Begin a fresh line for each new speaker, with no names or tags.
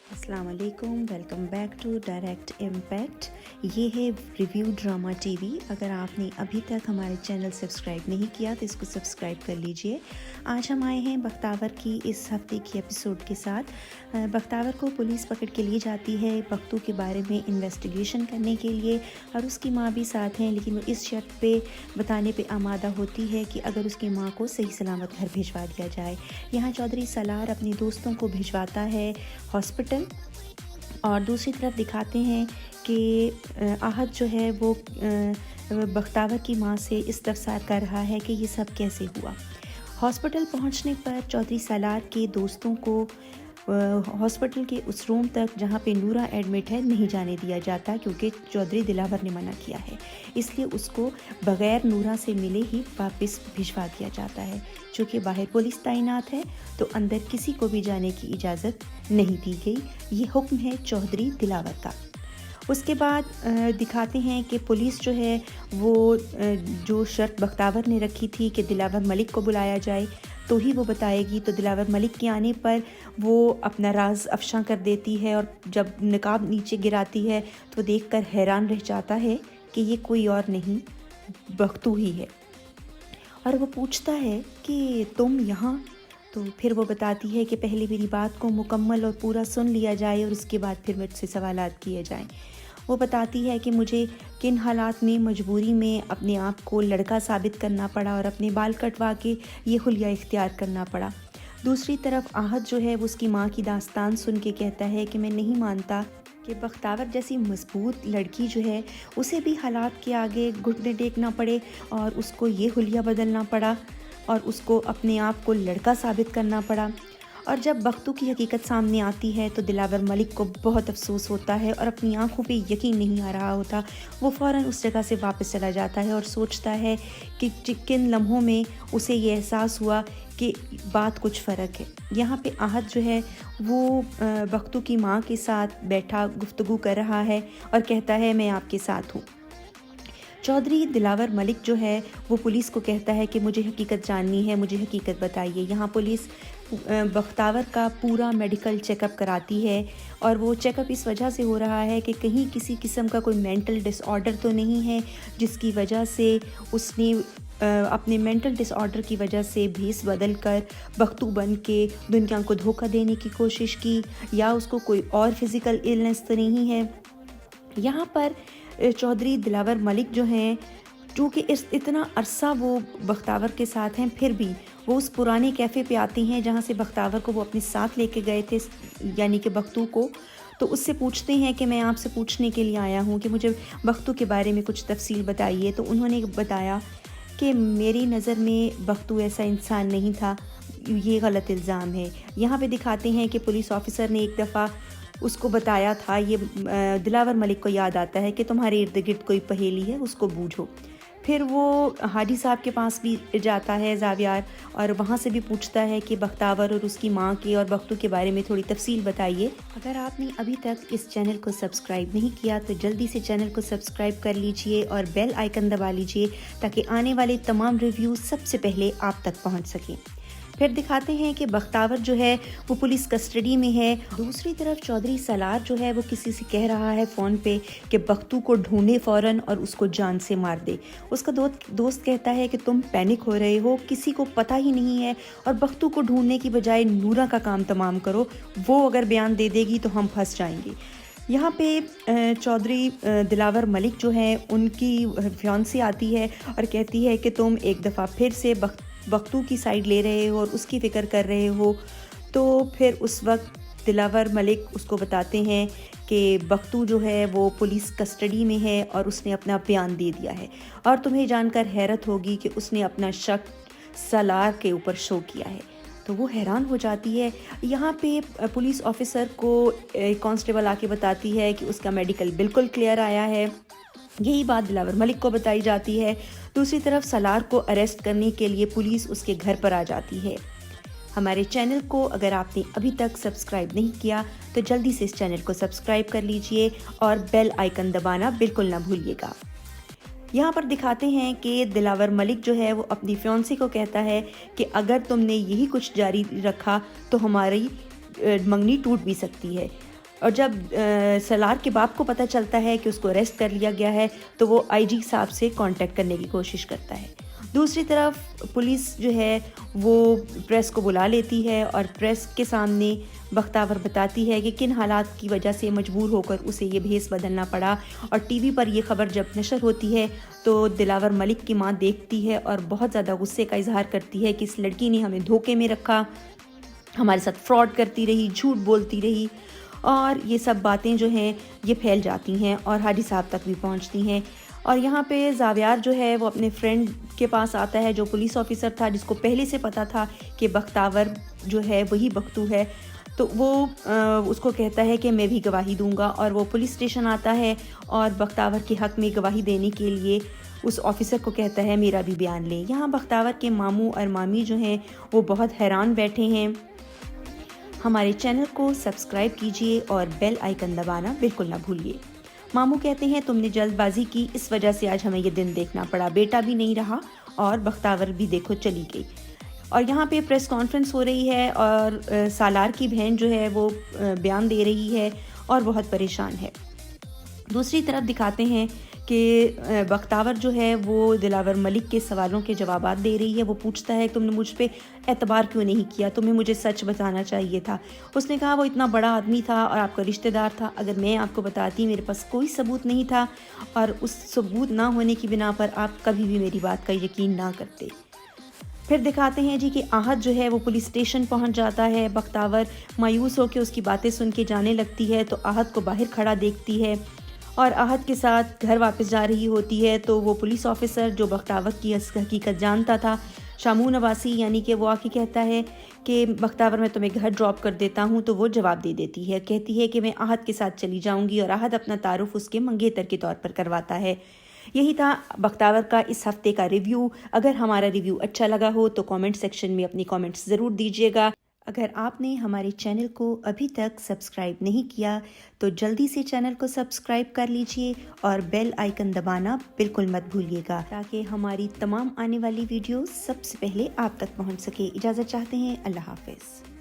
अस्सलाम वालेकुम, welcome back to direct impact. ये है रिव्यू ड्रामा टीवी। अगर आपने अभी तक हमारे चैनल सब्सक्राइब नहीं किया तो इसको सब्सक्राइब कर लीजिए। आज हम आए हैं बख्तावर की इस हफ्ते की एपिसोड के साथ। बख्तावर को पुलिस पकड़ के लिए जाती है बख्तू के बारे में इन्वेस्टिगेशन करने के लिए, और उसकी माँ भी साथ हैं, लेकिन वो इस शर्त पे बताने पे आमादा होती है कि अगर उसकी माँ को सही सलामत घर भिजवा दिया जाए। यहाँ चौधरी सलार अपने दोस्तों को भिजवाता है हॉस्पिटल, और दूसरी तरफ दिखाते हैं कि आहत जो है वो बख्तावर की माँ से इस्तफसार कर रहा है कि ये सब कैसे हुआ। हॉस्पिटल पहुंचने पर चौधरी सलार के दोस्तों को हॉस्पिटल के उस रूम तक जहाँ पे नूरा एडमिट है नहीं जाने दिया जाता, क्योंकि चौधरी दिलावर ने मना किया है। इसलिए उसको बग़ैर नूरा से मिले ही वापस भिजवा दिया जाता है। चूँकि बाहर पुलिस तैनात है तो अंदर किसी को भी जाने की इजाज़त नहीं दी गई। ये हुक्म है चौधरी दिलावर का। उसके बाद दिखाते हैं कि पुलिस जो है वो जो शर्त बख्तावर ने रखी थी कि दिलावर मलिक को बुलाया जाए तो ही वो बताएगी, तो दिलावर मलिक के आने पर वो अपना राज अफशा कर देती है, और जब नकाब नीचे गिराती है तो देखकर हैरान रह जाता है कि ये कोई और नहीं बख्तू ही है। और वो पूछता है कि तुम यहाँ, तो फिर वो बताती है कि पहले मेरी बात को मुकम्मल और पूरा सुन लिया जाए और उसके बाद फिर मुझसे सवालात किए जाएं। वो बताती है कि मुझे किन हालात में मजबूरी में अपने आप को लड़का साबित करना पड़ा और अपने बाल कटवा के ये हुलिया इख्तियार करना पड़ा। दूसरी तरफ आहत जो है वो उसकी माँ की दास्तान सुन के कहता है कि मैं नहीं मानता कि बख्तावर जैसी मजबूत लड़की जो है उसे भी हालात के आगे घुटने टेकना पड़े और उसको ये हुलिया बदलना पड़ा और उसको अपने आप को लड़का साबित करना पड़ा। और जब बख्तू की हकीकत सामने आती है तो दिलावर मलिक को बहुत अफसोस होता है और अपनी आंखों पे यकीन नहीं आ रहा होता। वो फ़ौरन उस जगह से वापस चला जाता है और सोचता है कि किन लम्हों में उसे ये एहसास हुआ कि बात कुछ फ़र्क है। यहाँ पे आहत जो है वो बख्तू की माँ के साथ बैठा गुफ्तगू कर रहा है और कहता है मैं आपके साथ हूँ। चौधरी दिलावर मलिक जो है वो पुलिस को कहता है कि मुझे हकीकत जाननी है, मुझे हकीकत बताइए। यहाँ पुलिस बख्तावर का पूरा मेडिकल चेकअप कराती है, और वो चेकअप इस वजह से हो रहा है कि कहीं किसी किस्म का कोई मेंटल डिसऑर्डर तो नहीं है जिसकी वजह से उसने अपने मेंटल डिसऑर्डर की वजह से भेस बदल कर बख्तू बन के दुनिया को धोखा देने की कोशिश की, या उसको कोई और फिज़िकल इलनेस तो नहीं है। यहाँ पर चौधरी दिलावर मलिक जो हैं, चूँकि इतना अरसा वो बख्तावर के साथ हैं, फिर भी वो उस पुराने कैफ़े पे आती हैं जहाँ से बख्तावर को वो अपने साथ लेके गए थे, यानी कि बख्तू को। तो उससे पूछते हैं कि मैं आपसे पूछने के लिए आया हूँ कि मुझे बख्तू के बारे में कुछ तफसील बताइए। तो उन्होंने बताया कि मेरी नज़र में बख्तू ऐसा इंसान नहीं था, ये गलत इल्ज़ाम है। यहाँ पे दिखाते हैं कि पुलिस ऑफिसर ने एक दफ़ा उसको बताया था, ये दिलावर मलिक को याद आता है कि तुम्हारे इर्द गिर्द कोई पहेली है, उसको बूझो। फिर वो हाजी साहब के पास भी जाता है ज़ावियार, और वहाँ से भी पूछता है कि बख्तावर और उसकी माँ के और बख्तू के बारे में थोड़ी तफसील बताइए। अगर आपने अभी तक इस चैनल को सब्सक्राइब नहीं किया तो जल्दी से चैनल को सब्सक्राइब कर लीजिए और बेल आइकन दबा लीजिए ताकि आने वाले तमाम रिव्यू सबसे पहले आप तक पहुँच सकें। फिर दिखाते हैं कि बख्तावर जो है वो पुलिस कस्टडी में है। दूसरी तरफ चौधरी सलार जो है वो किसी से कह रहा है फ़ोन पे कि बख्तू को ढूंढे फ़ौरन और उसको जान से मार दे। उसका दोस्त कहता है कि तुम पैनिक हो रहे हो, किसी को पता ही नहीं है, और बख्तू को ढूंढने की बजाय नूरा का काम तमाम करो, वो अगर बयान दे देगी तो हम फंस जाएंगे। यहाँ पे चौधरी दिलावर मलिक जो हैं उनकी फियांसी आती है और कहती है कि तुम एक दफ़ा फिर से बख्तू की साइड ले रहे हो और उसकी फ़िक्र कर रहे हो। तो फिर उस वक्त दिलावर मलिक उसको बताते हैं कि बख्तू जो है वो पुलिस कस्टडी में है और उसने अपना बयान दे दिया है, और तुम्हें जानकर हैरत होगी कि उसने अपना शक सलार के ऊपर शो किया है। तो वो हैरान हो जाती है। यहाँ पे पुलिस ऑफिसर को कांस्टेबल आके बताती है कि उसका मेडिकल बिल्कुल क्लियर आया है। यही बात दिलावर मलिक को बताई जाती है। दूसरी तरफ सलार को अरेस्ट करने के लिए पुलिस उसके घर पर आ जाती है। हमारे चैनल को अगर आपने अभी तक सब्सक्राइब नहीं किया तो जल्दी से इस चैनल को सब्सक्राइब कर लीजिए और बेल आइकन दबाना बिल्कुल ना भूलिएगा। यहाँ पर दिखाते हैं कि दिलावर मलिक जो है वो अपनी फियांसी को कहता है कि अगर तुमने यही कुछ जारी रखा तो हमारी मंगनी टूट भी सकती है। اور جب سالار کے باپ کو پتہ چلتا ہے کہ اس کو اریسٹ کر لیا گیا ہے تو وہ آئی جی صاحب سے کانٹیکٹ کرنے کی کوشش کرتا ہے۔ دوسری طرف پولیس جو ہے وہ پریس کو بلا لیتی ہے اور پریس کے سامنے بختیور بتاتی ہے کہ کن حالات کی وجہ سے مجبور ہو کر اسے یہ بھیس بدلنا پڑا، اور ٹی وی پر یہ خبر جب نشر ہوتی ہے تو دلاور ملک کی ماں دیکھتی ہے اور بہت زیادہ غصے کا اظہار کرتی ہے کہ اس لڑکی نے ہمیں دھوکے میں رکھا، ہمارے ساتھ فراڈ کرتی رہی، جھوٹ بولتی رہی، اور یہ سب باتیں جو ہیں یہ پھیل جاتی ہیں اور حاجی صاحب تک بھی پہنچتی ہیں۔ اور یہاں پہ زاویار جو ہے وہ اپنے فرینڈ کے پاس آتا ہے جو پولیس آفیسر تھا، جس کو پہلے سے پتہ تھا کہ بختیور جو ہے وہی بختو ہے، تو وہ اس کو کہتا ہے کہ میں بھی گواہی دوں گا، اور وہ پولیس اسٹیشن آتا ہے اور بختیور کے حق میں گواہی دینے کے لیے اس آفیسر کو کہتا ہے میرا بھی بیان لیں۔ یہاں بختیور کے ماموں اور مامی جو ہیں وہ بہت حیران بیٹھے ہیں۔ ہمارے چینل کو سبسکرائب کیجئے اور بیل آئیکن دبانا بالکل نہ بھولیے۔ ماموں کہتے ہیں تم نے جلد بازی کی، اس وجہ سے آج ہمیں یہ دن دیکھنا پڑا، بیٹا بھی نہیں رہا اور بختیور بھی دیکھو چلی گئی۔ اور یہاں پہ پریس کانفرنس ہو رہی ہے اور سالار کی بہن جو ہے وہ بیان دے رہی ہے اور بہت پریشان ہے۔ دوسری طرف دکھاتے ہیں کہ بختیور جو ہے وہ دلاور ملک کے سوالوں کے جوابات دے رہی ہے۔ وہ پوچھتا ہے تم نے مجھ پہ اعتبار کیوں نہیں کیا، تمہیں مجھے سچ بتانا چاہیے تھا۔ اس نے کہا وہ اتنا بڑا آدمی تھا اور آپ کا رشتہ دار تھا، اگر میں آپ کو بتاتی میرے پاس کوئی ثبوت نہیں تھا، اور اس ثبوت نہ ہونے کی بنا پر آپ کبھی بھی میری بات کا یقین نہ کرتے۔ پھر دکھاتے ہیں جی کہ آہت جو ہے وہ پولیس اسٹیشن پہنچ جاتا ہے۔ بختیور مایوس ہو کے اس کی باتیں سن کے جانے لگتی ہے تو آہت کو باہر کھڑا دیکھتی ہے اور آہت کے ساتھ گھر واپس جا رہی ہوتی ہے تو وہ پولیس آفیسر جو بختیور کی حقیقت جانتا تھا، شامون عباسی، یعنی کہ وہ آ کے کہتا ہے کہ بختیور میں تمہیں گھر ڈراپ کر دیتا ہوں، تو وہ جواب دے دیتی ہے، کہتی ہے کہ میں آہت کے ساتھ چلی جاؤں گی، اور آہت اپنا تعارف اس کے منگیتر کے طور پر کرواتا ہے۔ یہی تھا بختیور کا اس ہفتے کا ریویو۔ اگر ہمارا ریویو اچھا لگا ہو تو کامنٹ سیکشن میں اپنی کامنٹس ضرور دیجیے گا۔ اگر آپ نے ہمارے چینل کو ابھی تک سبسکرائب نہیں کیا تو جلدی سے چینل کو سبسکرائب کر لیجئے اور بیل آئیکن دبانا بالکل مت بھولیے گا تاکہ ہماری تمام آنے والی ویڈیوز سب سے پہلے آپ تک پہنچ سکے۔ اجازت چاہتے ہیں، اللہ حافظ۔